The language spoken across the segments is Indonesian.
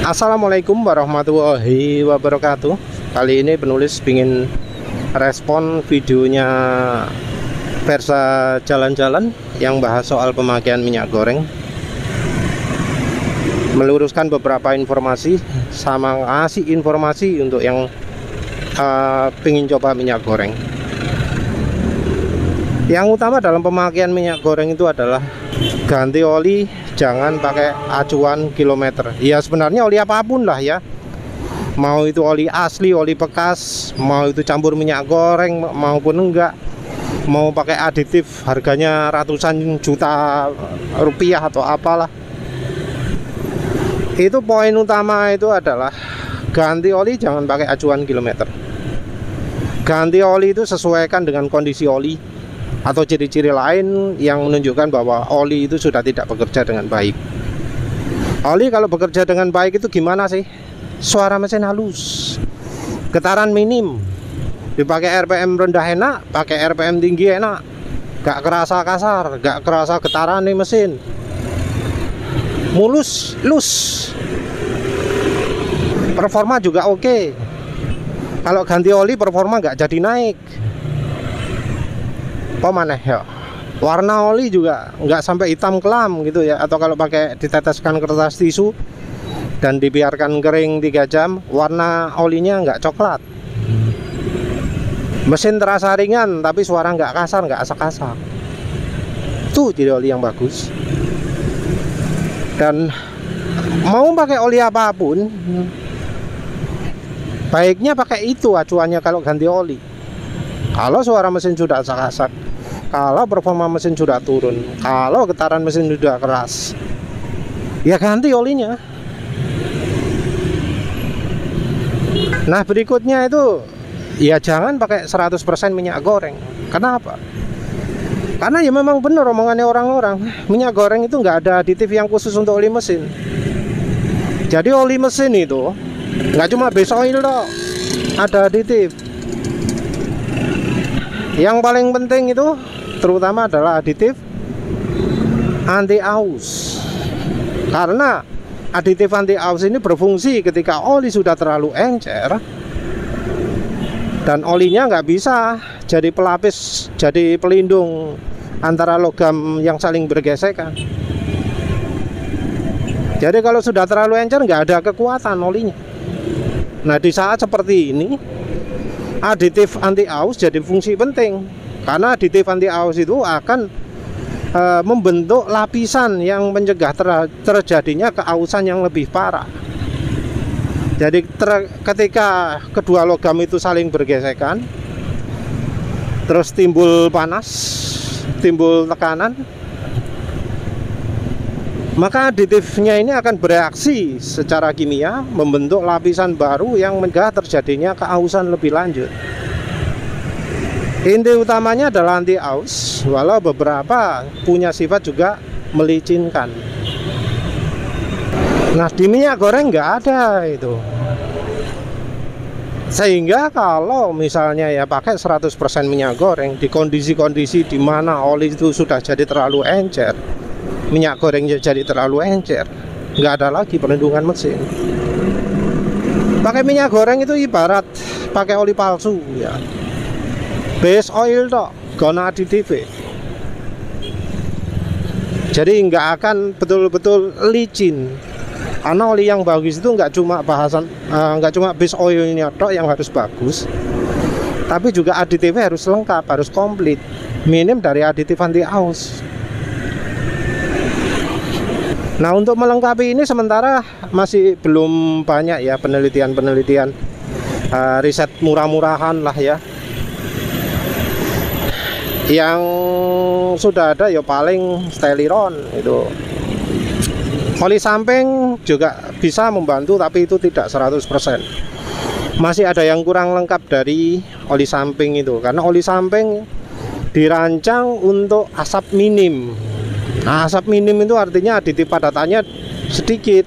Assalamualaikum warahmatullahi wabarakatuh. Kali ini penulis ingin respon videonya Versa Jalan-Jalan yang bahas soal pemakaian minyak goreng, meluruskan beberapa informasi sama ngasih informasi untuk yang ingin coba minyak goreng. Yang utama dalam pemakaian minyak goreng itu adalah ganti oli, jangan pakai acuan kilometer. Ya sebenarnya oli apapun lah ya, mau itu oli asli, oli bekas, mau itu campur minyak goreng maupun enggak, mau pakai aditif harganya ratusan juta rupiah atau apalah, itu poin utama itu adalah ganti oli jangan pakai acuan kilometer. Ganti oli itu sesuaikan dengan kondisi oli atau ciri-ciri lain yang menunjukkan bahwa oli itu sudah tidak bekerja dengan baik. Oli kalau bekerja dengan baik itu gimana sih? Suara mesin halus, getaran minim, dipakai RPM rendah enak, pakai RPM tinggi enak, gak kerasa kasar, gak kerasa getaran nih mesin, mulus, lus, performa juga oke. Kalau ganti oli performa gak jadi naik. Mana ya, warna oli juga nggak sampai hitam kelam gitu ya. Atau kalau pakai diteteskan kertas tisu dan dibiarkan kering 3 jam, warna olinya nggak coklat. Mesin terasa ringan tapi suara nggak kasar, nggak asak-asak. Itu jadi oli yang bagus. Dan mau pakai oli apapun, baiknya pakai itu acuannya kalau ganti oli. Kalau suara mesin sudah asak-asak, kalau performa mesin sudah turun, kalau getaran mesin sudah keras, ya ganti olinya. Nah berikutnya itu, ya jangan pakai 100% minyak goreng. Kenapa? Karena ya memang benar omongannya orang-orang, minyak goreng itu nggak ada aditif yang khusus untuk oli mesin. Jadi oli mesin itu nggak cuma base oil dong, ada aditif. Yang paling penting itu terutama adalah aditif anti aus. Karena aditif anti aus ini berfungsi ketika oli sudah terlalu encer dan olinya nggak bisa jadi pelapis, jadi pelindung antara logam yang saling bergesekan. Jadi kalau sudah terlalu encer nggak ada kekuatan olinya. Nah di saat seperti ini aditif anti aus jadi fungsi penting, karena aditif anti aus itu akan membentuk lapisan yang mencegah terjadinya keausan yang lebih parah. Jadi ketika kedua logam itu saling bergesekan, terus timbul panas, timbul tekanan, maka aditifnya ini akan bereaksi secara kimia membentuk lapisan baru yang mencegah terjadinya keausan lebih lanjut. Inti utamanya adalah anti aus, walau beberapa punya sifat juga melicinkan. Nah di minyak goreng nggak ada itu. Sehingga kalau misalnya ya pakai 100% minyak goreng di kondisi-kondisi di mana oli itu sudah jadi terlalu encer, minyak gorengnya jadi terlalu encer, nggak ada lagi perlindungan mesin. Pakai minyak goreng itu ibarat pakai oli palsu ya, base oil tok, gona aditif. Jadi nggak akan betul-betul licin. Karena oli yang bagus itu nggak cuma nggak cuma base oilnya tok yang harus bagus, tapi juga aditifnya harus lengkap, harus komplit, minim dari aditif anti aus. Nah untuk melengkapi ini sementara masih belum banyak ya penelitian-penelitian, riset murah-murahan lah ya. Yang sudah ada ya paling Steliron itu. Oli samping juga bisa membantu tapi itu tidak 100%. Masih ada yang kurang lengkap dari oli samping itu, karena oli samping dirancang untuk asap minim. Nah, asap minim itu artinya aditif padatannya sedikit.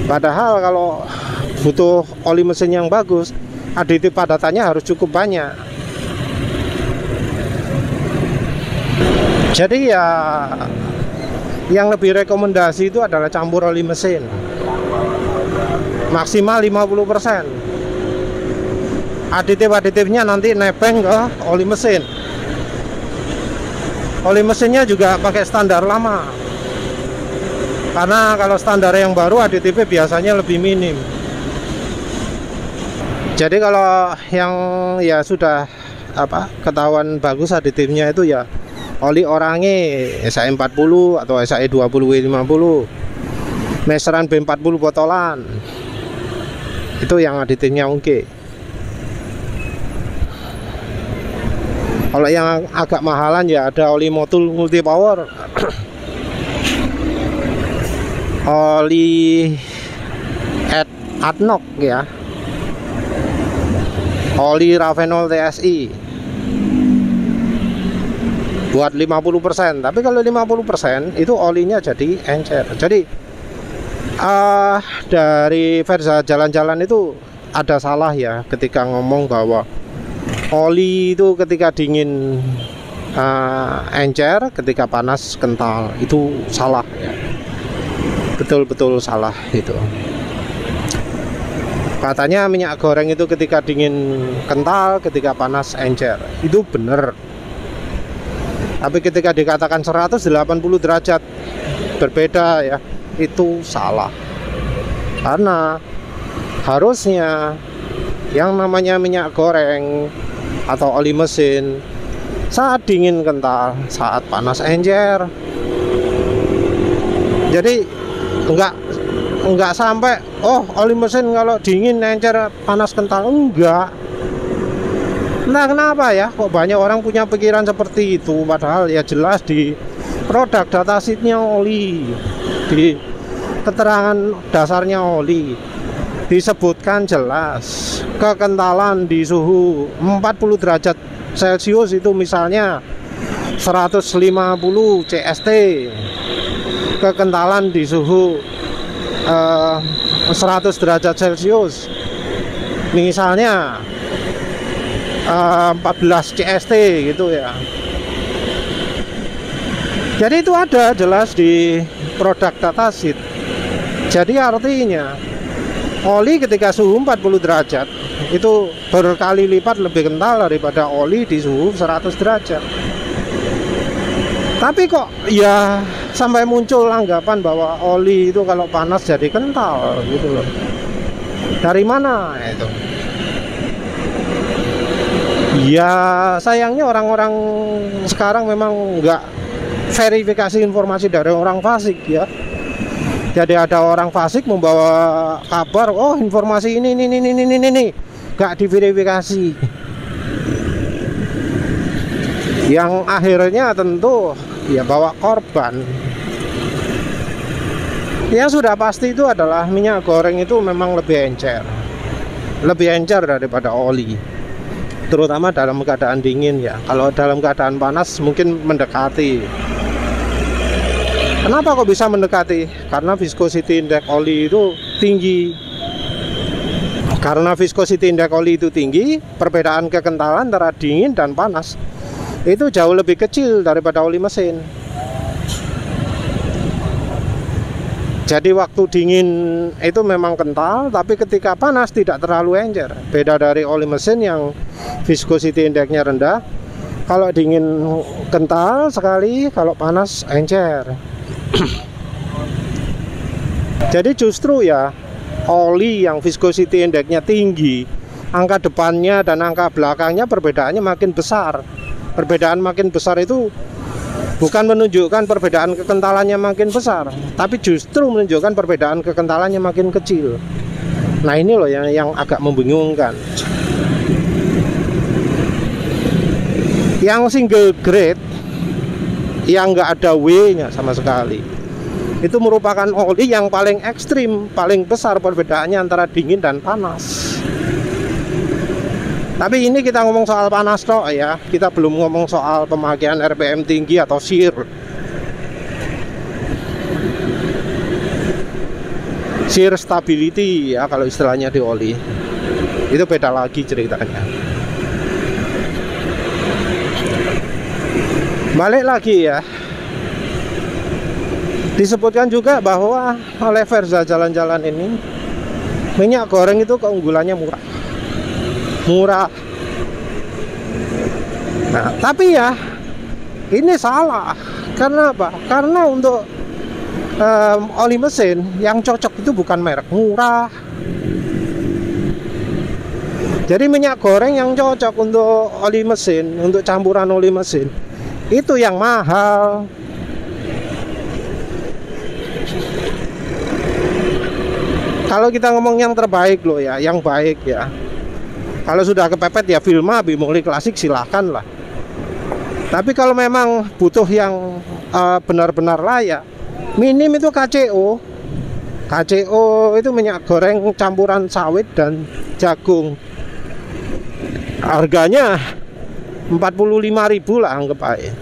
Padahal kalau butuh oli mesin yang bagus, aditif padatannya harus cukup banyak. Jadi ya yang lebih rekomendasi itu adalah campur oli mesin. maksimal 50%. Aditif-aditifnya nanti nebeng ke oli mesin. Oli mesinnya juga pakai standar lama, karena kalau standar yang baru aditifnya biasanya lebih minim. Jadi kalau yang ya sudah ketahuan bagus aditifnya itu ya oli Orange SAE 40 atau SAE 20 W50, meseran B40 botolan, itu yang aditifnya oke. Kalau yang agak mahalan ya ada oli Motul multi power, oli Adnoc ya, oli Ravenol TSI buat 50%. Tapi kalau 50% itu olinya jadi encer. Jadi dari Verza jalan-jalan itu ada salah ya ketika ngomong bahwa oli itu ketika dingin encer, ketika panas kental. Itu salah ya. Betul-betul salah itu. Katanya minyak goreng itu ketika dingin kental, ketika panas encer. Itu benar. Tapi ketika dikatakan 180 derajat berbeda ya, itu salah. Karena harusnya yang namanya minyak goreng atau oli mesin saat dingin kental, saat panas encer. Jadi enggak sampai oli mesin kalau dingin encer panas kental, enggak. Nah, kenapa ya kok banyak orang punya pikiran seperti itu, padahal ya jelas di produk datasheetnya oli, di keterangan dasarnya oli disebutkan jelas kekentalan di suhu 40 derajat Celcius itu misalnya 150 CST, kekentalan di suhu 100 derajat Celcius misalnya 14 CST gitu ya. Jadi itu ada jelas di produk datasheet. Jadi artinya oli ketika suhu 40 derajat itu berkali lipat lebih kental daripada oli di suhu 100 derajat. Tapi kok ya sampai muncul anggapan bahwa oli itu kalau panas jadi kental gitu loh. Dari mana itu? Ya sayangnya orang-orang sekarang memang nggak verifikasi informasi dari orang fasik ya. Jadi ada orang fasik membawa kabar, informasi ini nggak diverifikasi. Yang akhirnya tentu ya bawa korban. Yang sudah pasti itu adalah minyak goreng itu memang lebih encer daripada oli. Terutama dalam keadaan dingin ya. Kalau dalam keadaan panas mungkin mendekati. Kenapa kok bisa mendekati? Karena viscosity index oli itu tinggi. Karena viscosity index oli itu tinggi, perbedaan kekentalan antara dingin dan panas itu jauh lebih kecil daripada oli mesin. Jadi waktu dingin itu memang kental, tapi ketika panas tidak terlalu encer. Beda dari oli mesin yang viscosity index-nya rendah. Kalau dingin kental sekali, kalau panas encer. Jadi justru ya oli yang viscosity index-nya tinggi, angka depannya dan angka belakangnya perbedaannya makin besar. Perbedaan makin besar itu bukan menunjukkan perbedaan kekentalannya makin besar, tapi justru menunjukkan perbedaan kekentalannya makin kecil. Nah ini loh yang agak membingungkan. Yang single grade yang nggak ada W-nya sama sekali, itu merupakan oli yang paling ekstrim, paling besar perbedaannya antara dingin dan panas. Tapi ini kita ngomong soal panas toh ya, kita belum ngomong soal pemakaian RPM tinggi atau shear stability ya kalau istilahnya di oli. Itu beda lagi ceritanya. Balik lagi ya, disebutkan juga bahwa oleh Verza jalan-jalan ini Minyak goreng itu keunggulannya murah. Murah. Nah, tapi ya ini salah. Karena apa? Karena untuk oli mesin yang cocok itu bukan merek murah. Jadi minyak goreng yang cocok untuk oli mesin, untuk campuran oli mesin, itu yang mahal. Kalau kita ngomong yang terbaik loh ya, yang baik ya. Kalau sudah kepepet ya Vilma, Bimoli Klasik silahkan lah. Tapi kalau memang butuh yang benar-benar layak, minim itu KCO. KCO itu minyak goreng campuran sawit dan jagung. Harganya 45.000 lah anggap aja.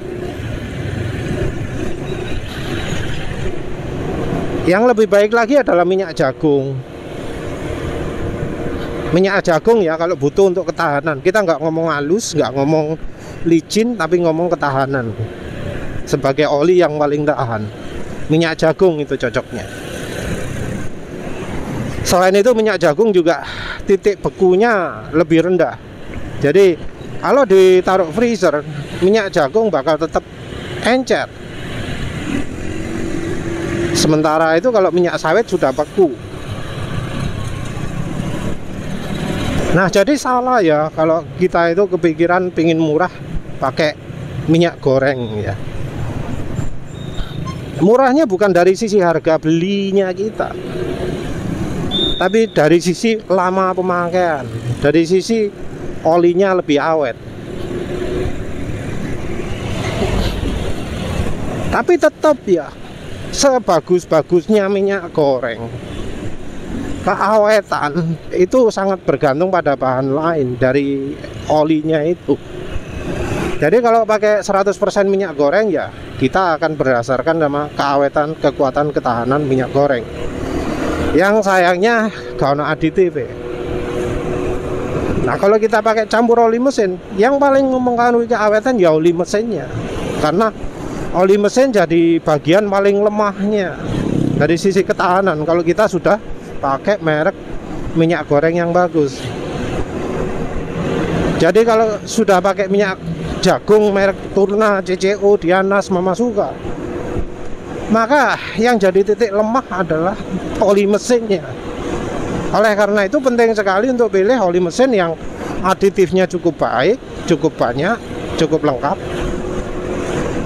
Yang lebih baik lagi adalah minyak jagung. Minyak jagung ya kalau butuh untuk ketahanan. Kita nggak ngomong halus, nggak ngomong licin, tapi ngomong ketahanan. Sebagai oli yang paling tahan, minyak jagung itu cocoknya. Selain itu minyak jagung juga titik bekunya lebih rendah. Jadi kalau ditaruh freezer, minyak jagung bakal tetap encer. Sementara itu kalau minyak sawit sudah beku. Nah, jadi salah ya kalau kita itu kepikiran pingin murah pakai minyak goreng ya. Murahnya bukan dari sisi harga belinya kita, tapi dari sisi lama pemakaian, dari sisi olinya lebih awet. Tapi tetap ya, sebagus-bagusnya minyak goreng, keawetan itu sangat bergantung pada bahan lain dari olinya itu. Jadi kalau pakai 100% minyak goreng ya kita akan berdasarkan sama keawetan, kekuatan, ketahanan minyak goreng. Yang sayangnya gak ada aditif ya. Nah kalau kita pakai campur oli mesin, yang paling mempengaruhi keawetan ya oli mesinnya. Karena oli mesin jadi bagian paling lemahnya dari sisi ketahanan kalau kita sudah pakai merek minyak goreng yang bagus. Jadi kalau sudah pakai minyak jagung merek Turna, CCO, Dianas, Mama Suka, maka yang jadi titik lemah adalah oli mesinnya. Oleh karena itu penting sekali untuk pilih oli mesin yang aditifnya cukup baik, cukup banyak, cukup lengkap,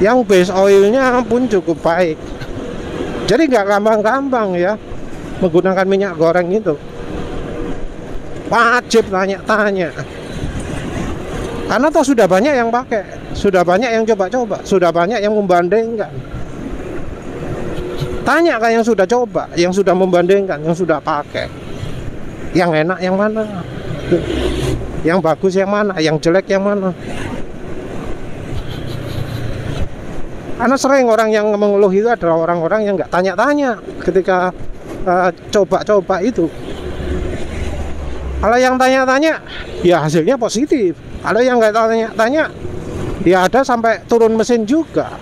yang base oilnya pun cukup baik. Jadi nggak gampang-gampang ya menggunakan minyak goreng itu. Wajib tanya-tanya. Karena toh sudah banyak yang pakai, sudah banyak yang coba-coba, sudah banyak yang membandingkan. Tanya kan yang sudah coba, yang sudah membandingkan, yang sudah pakai, yang enak yang mana, yang bagus yang mana, yang jelek yang mana. Karena sering orang yang mengeluh itu adalah orang-orang yang nggak tanya-tanya ketika coba-coba itu. Kalau yang tanya-tanya, ya hasilnya positif. Kalau yang nggak tanya-tanya, ya ada sampai turun mesin juga.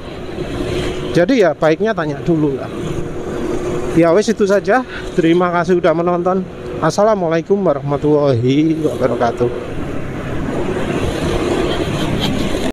Jadi ya baiknya tanya dulu lah. Ya wes itu saja. Terima kasih sudah menonton. Assalamualaikum warahmatullahi wabarakatuh.